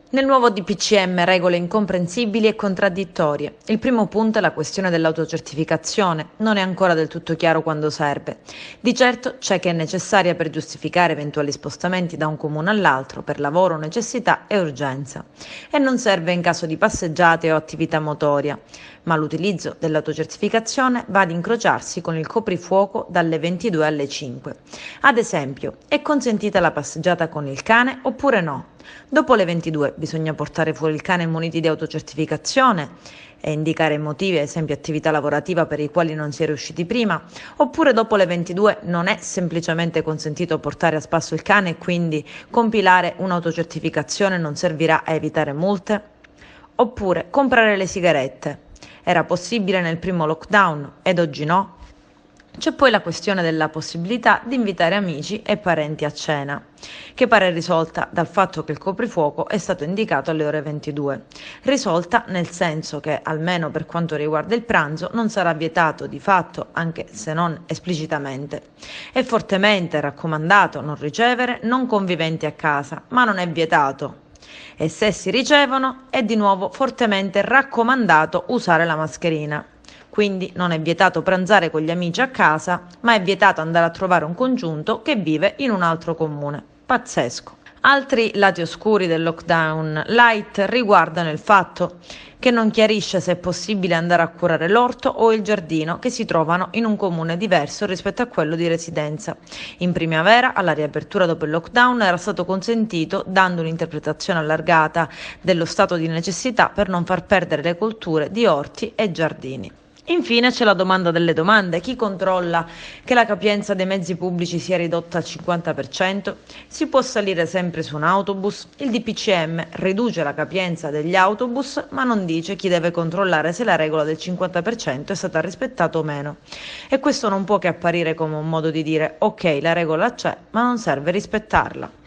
Nel nuovo DPCM regole incomprensibili e contraddittorie. Il primo punto è la questione dell'autocertificazione. Non è ancora del tutto chiaro quando serve. Di certo c'è che è necessaria per giustificare eventuali spostamenti da un comune all'altro per lavoro, necessità e urgenza. E non serve in caso di passeggiate o attività motoria. Ma l'utilizzo dell'autocertificazione va ad incrociarsi con il coprifuoco dalle 22 alle 5. Ad esempio, è consentita la passeggiata con il cane oppure no? Dopo le 22 bisogna portare fuori il cane muniti di autocertificazione e indicare i motivi, ad esempio attività lavorativa per i quali non si è riusciti prima, oppure dopo le 22 non è semplicemente consentito portare a spasso il cane e quindi compilare un'autocertificazione non servirà a evitare multe? Oppure comprare le sigarette. Era possibile nel primo lockdown ed oggi no? C'è poi la questione della possibilità di invitare amici e parenti a cena, che pare risolta dal fatto che il coprifuoco è stato indicato alle ore 22. Risolta nel senso che, almeno per quanto riguarda il pranzo, non sarà vietato di fatto, anche se non esplicitamente. È fortemente raccomandato non ricevere non conviventi a casa, ma non è vietato. E se si ricevono, è di nuovo fortemente raccomandato usare la mascherina. Quindi non è vietato pranzare con gli amici a casa, ma è vietato andare a trovare un congiunto che vive in un altro comune. Pazzesco. Altri lati oscuri del lockdown light riguardano il fatto che non chiarisce se è possibile andare a curare l'orto o il giardino che si trovano in un comune diverso rispetto a quello di residenza. In primavera, alla riapertura dopo il lockdown, era stato consentito, dando un'interpretazione allargata dello stato di necessità per non far perdere le colture di orti e giardini. Infine c'è la domanda delle domande. Chi controlla che la capienza dei mezzi pubblici sia ridotta al 50%? Si può salire sempre su un autobus? Il DPCM riduce la capienza degli autobus, ma non dice chi deve controllare se la regola del 50% è stata rispettata o meno. E questo non può che apparire come un modo di dire: ok, la regola c'è, ma non serve rispettarla.